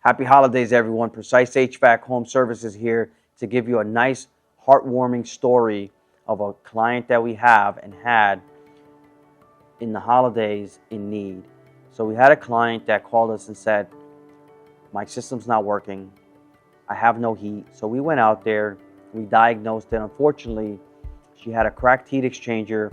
Happy holidays, everyone. Precise HVAC Home Services here to give you a nice, heartwarming story of a client that we have and had in the holidays in need. So we had a client that called us and said, my system's not working. I have no heat. So we went out there, we diagnosed it. Unfortunately, she had a cracked heat exchanger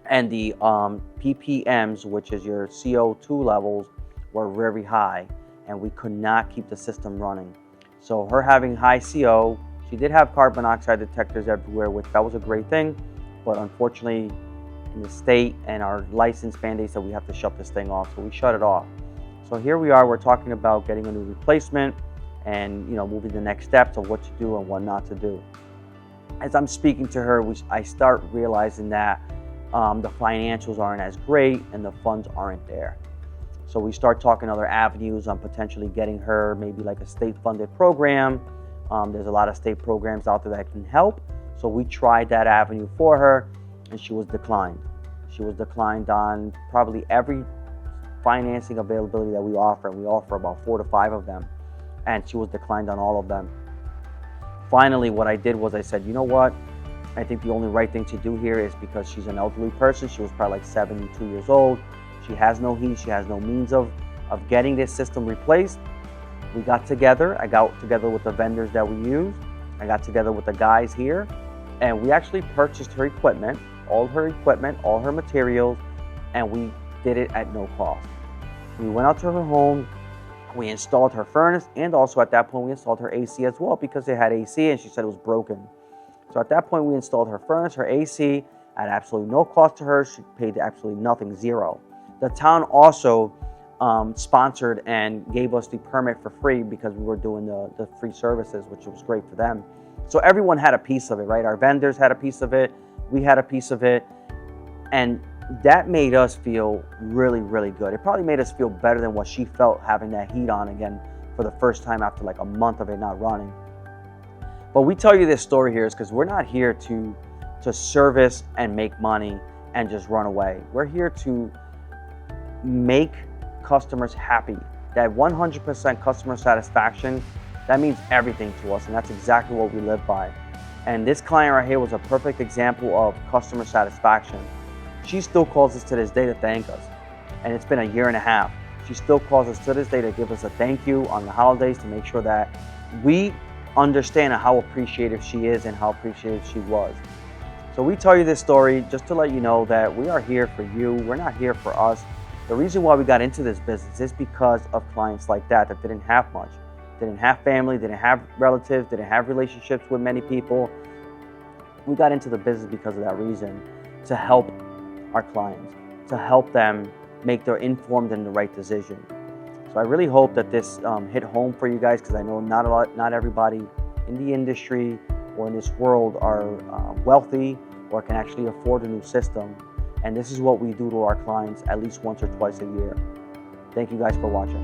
and the ppms, which is your CO2 levels, were very high, and we could not keep the system running. So her having high CO, she did have carbon monoxide detectors everywhere, which that was a great thing, but unfortunately in the state and our license mandates that we have to shut this thing off, so we shut it off. So here we are, we're talking about getting a new replacement and moving the next steps of what to do and what not to do. As I'm speaking to her, I start realizing that the financials aren't as great and the funds aren't there. So we start talking other avenues on potentially getting her maybe like a state-funded program. There's a lot of state programs out there that can help. So we tried that avenue for her, and she was declined. She was declined on probably every financing availability that we offer. We offer about 4 to 5 of them, and she was declined on all of them. Finally, what I did was I said, you know what? I think the only right thing to do here is, because she's an elderly person, she was probably like 72 years old. She has no heat, she has no means of getting this system replaced. We got together, I got together with the vendors that we use. I got together with the guys here, and we actually purchased her equipment, all her materials, and we did it at no cost. We went out to her home, we installed her furnace, and also at that point we installed her AC as well, because it had AC and she said it was broken. So at that point we installed her furnace, her AC, at absolutely no cost to her. She paid absolutely nothing, zero. The town also sponsored and gave us the permit for free because we were doing the free services, which was great for them. So everyone had a piece of it, right? Our vendors had a piece of it, we had a piece of it, and that made us feel really, really good. It probably made us feel better than what she felt having that heat on again for the first time after like a month of it not running. But we tell you this story here is because we're not here to service and make money and just run away. We're here to make customers happy. That 100% customer satisfaction, that means everything to us, and that's exactly what we live by. And this client right here was a perfect example of customer satisfaction. She still calls us to this day to thank us, and it's been a year and a half. She still calls us to this day to give us a thank you on the holidays, to make sure that we understand how appreciative she is and how appreciative she was. So we tell you this story just to let you know that we are here for you. We're not here for us. The reason why we got into this business is because of clients like that didn't have much, didn't have family, didn't have relatives, didn't have relationships with many people. We got into the business because of that reason, to help our clients, to help them make their informed and the right decision. So I really hope that this hit home for you guys, because I know not everybody in the industry or in this world are wealthy or can actually afford a new system. And this is what we do to our clients at least once or twice a year. Thank you guys for watching.